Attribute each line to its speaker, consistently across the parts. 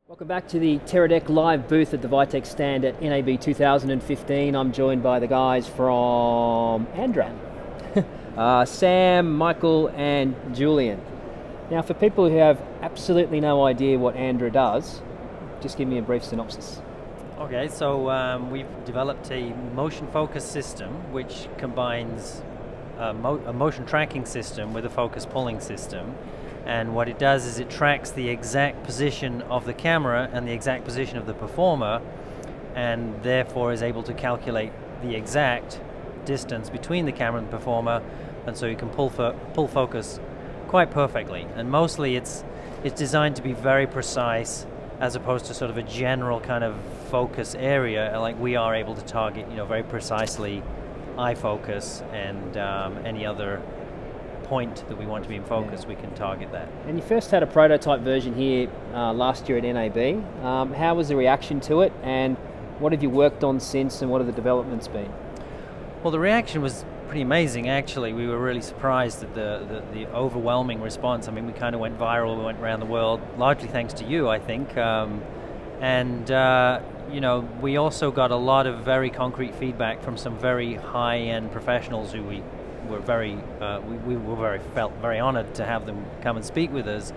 Speaker 1: Welcome back to the Teradek live booth at the Vitek stand at NAB 2015. I'm joined by the guys from Andra, Sam, Michael and Julian. Now for people who have absolutely no idea what Andra does, just give me a brief synopsis.
Speaker 2: Okay, so we've developed a motion focus system which combines a motion tracking system with a focus pulling system. And what it does is it tracks the exact position of the camera and the exact position of the performer, and therefore is able to calculate the exact distance between the camera and the performer, and so you can pull focus quite perfectly. And mostly it's designed to be very precise, as opposed to sort of a general kind of focus area, like we are able to target, very precisely eye focus and any other point that we want to be in focus, we can target that.
Speaker 1: And you first had a prototype version here last year at NAB. How was the reaction to it, and what have you worked on since, and what have the developments been?
Speaker 2: Well, the reaction was pretty amazing, actually. We were really surprised at the overwhelming response. I mean, we kind of went viral, we went around the world, largely thanks to you, I think. We also got a lot of very concrete feedback from some very high-end professionals who we were felt very honored to have them come and speak with us,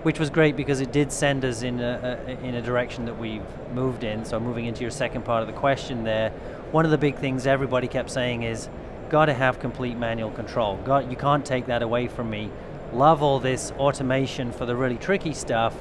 Speaker 2: which was great because it did send us in a direction that we've moved in. So moving into your second part of the question there, one of the big things everybody kept saying is, got to have complete manual control. You can't take that away from me. Love all this automation for the really tricky stuff,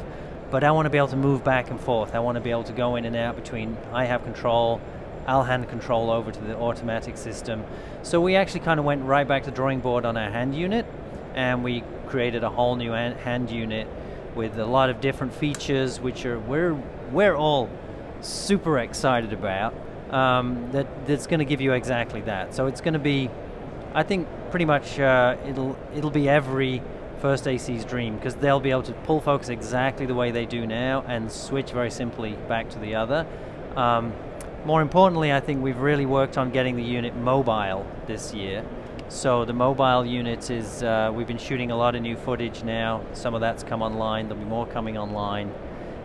Speaker 2: but I want to be able to move back and forth. I want to be able to go in and out between, I have control, I'll hand control over to the automatic system. So we actually kind of went right back to the drawing board on our hand unit, and we created a whole new hand unit with a lot of different features, which we're all super excited about. That's going to give you exactly that. So it's going to be, I think, pretty much it'll be every first AC's dream, because they'll be able to pull focus exactly the way they do now and switch very simply back to the other. More importantly, I think we've really worked on getting the unit mobile this year. So the mobile unit is, we've been shooting a lot of new footage now. Some of that's come online, there'll be more coming online.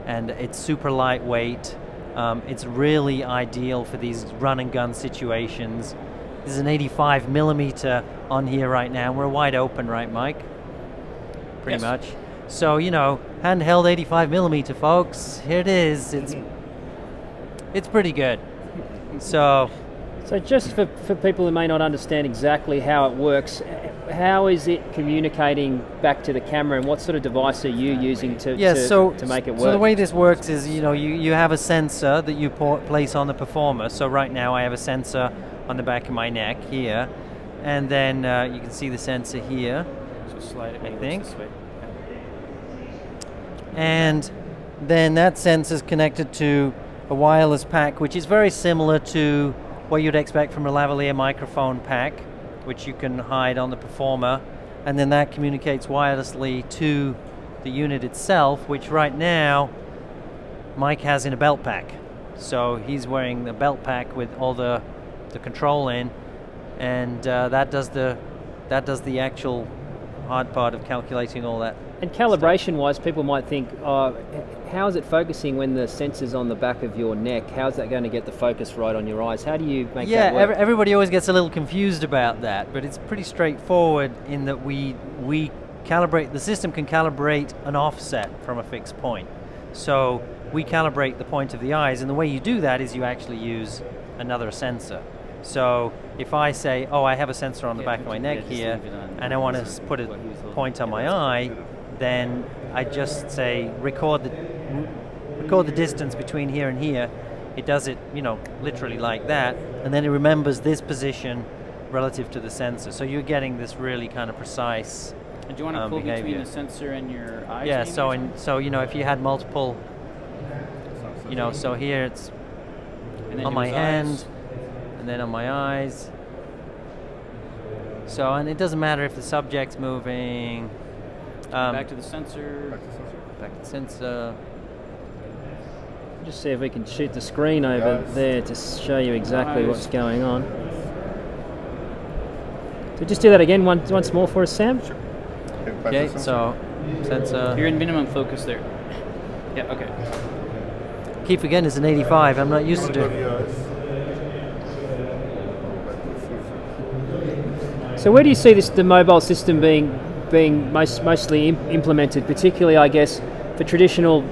Speaker 2: And it's super lightweight. It's really ideal for these run and gun situations. This is an 85mm on here right now. We're wide open, right, Mike? Pretty much. So, handheld 85mm, folks. Here it is. It's pretty good. So
Speaker 1: just for people who may not understand exactly how it works, how is it communicating back to the camera, and what sort of device are you using to make it work?
Speaker 2: So the way this works is, you have a sensor that you place on the performer. So right now I have a sensor on the back of my neck here, and then you can see the sensor here. So slide it, I think. And then that sensor is connected to a wireless pack, which is very similar to what you'd expect from a lavalier microphone pack, which you can hide on the performer, and then that communicates wirelessly to the unit itself, which right now Mike has in a belt pack. So he's wearing the belt pack with all the control in, and that does the actual hard part of calculating all that.
Speaker 1: And calibration-wise, people might think, how is it focusing when the sensor's on the back of your neck? How is that going to get the focus right on your eyes? How do you make that work?
Speaker 2: Everybody always gets a little confused about that, but it's pretty straightforward in that we calibrate, the system can calibrate an offset from a fixed point. So we calibrate the point of the eyes, and the way you do that is you actually use another sensor. So if I say, I have a sensor on the back of my neck here, and I want to put a point on my eye, then I just say record the distance between here and here. It does it, literally like that, and then it remembers this position relative to the sensor. So you're getting this really kind of precise
Speaker 3: And do you want to pull between the sensor and your eyes?
Speaker 2: Yeah. So if you had multiple, so here it's on my hand, and then on my eyes. So, and it doesn't matter if the subject's moving.
Speaker 3: Back to the sensor.
Speaker 2: Back to the sensor.
Speaker 1: Just see if we can shoot the screen over there to show you exactly what's going on. So just do that again once more for us, Sam.
Speaker 4: Sure.
Speaker 2: Okay, so sensor.
Speaker 3: You're in minimum focus there. Yeah, okay.
Speaker 2: Keep forgetting it's an 85. I'm not used to it.
Speaker 1: So where do you see the mobile system being mostly implemented, particularly, I guess, for traditional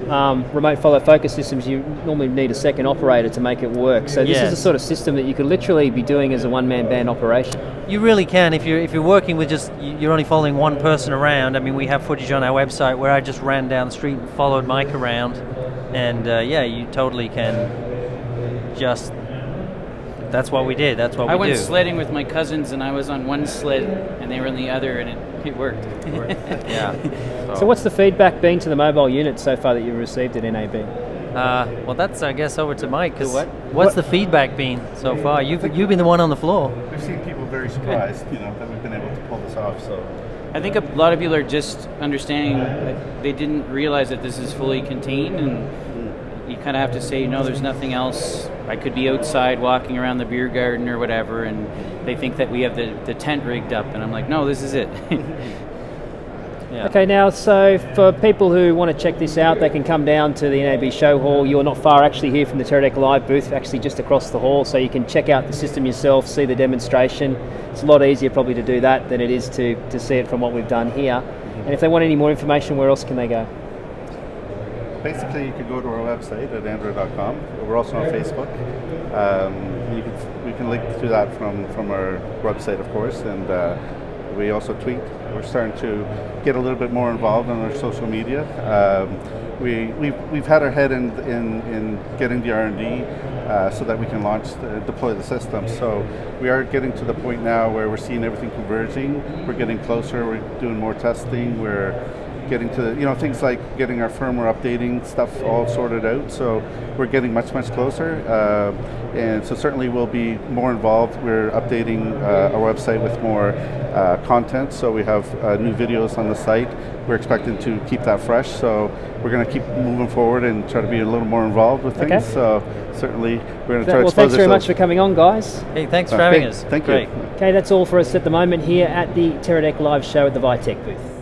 Speaker 1: remote follow focus systems? You normally need a second operator to make it work. So this is a sort of system that you could literally be doing as a one-man band operation.
Speaker 2: You really can if you're working with you're only following one person around. I mean, we have footage on our website where I just ran down the street and followed Mike around, and yeah, you totally can just. That's what we did. That's what we do.
Speaker 3: I went sledding with my cousins, and I was on one sled, and they were on the other, and it worked.
Speaker 2: Yeah.
Speaker 1: So what's the feedback been to the mobile unit so far that you've received at NAB?
Speaker 2: Well, that's, I guess, over to Mike. What's the feedback been so far? You've been the one on the floor.
Speaker 4: We've seen people very surprised, you know, that we've been able to pull this off. So
Speaker 3: I think a lot of people are just understanding that they didn't realize that this is fully contained, and you kind of have to say, no, there's nothing else. I could be outside walking around the beer garden or whatever, and they think that we have the tent rigged up, and I'm like, no, this is it.
Speaker 2: Yeah.
Speaker 1: Okay, now, so for people who want to check this out, they can come down to the NAB show hall. You're not far actually here from the Teradek Live booth, actually just across the hall, so you can check out the system yourself, see the demonstration. It's a lot easier probably to do that than it is to see it from what we've done here. And if they want any more information, where else can they go?
Speaker 4: basically, you could go to our website at andra.com. We're also on Facebook. We can link to that from our website, of course, and we also tweet. We're starting to get a little bit more involved on our social media. We've had our head in getting the R&D so that we can deploy the system. So we are getting to the point now where we're seeing everything converging. We're getting closer. We're doing more testing. We're getting to things like getting our firmware updating stuff all sorted out. So we're getting much closer, and so certainly we'll be more involved. We're updating our website with more content. So we have new videos on the site. We're expecting to keep that fresh. So we're going to keep moving forward and try to be a little more involved with things. Okay. So certainly we're going to try to expose
Speaker 1: thanks very much for coming on, guys.
Speaker 2: Hey, thanks for having us.
Speaker 4: Thank you.
Speaker 1: Okay, that's all for us at the moment here at the Teradek Live show at the Vitech booth.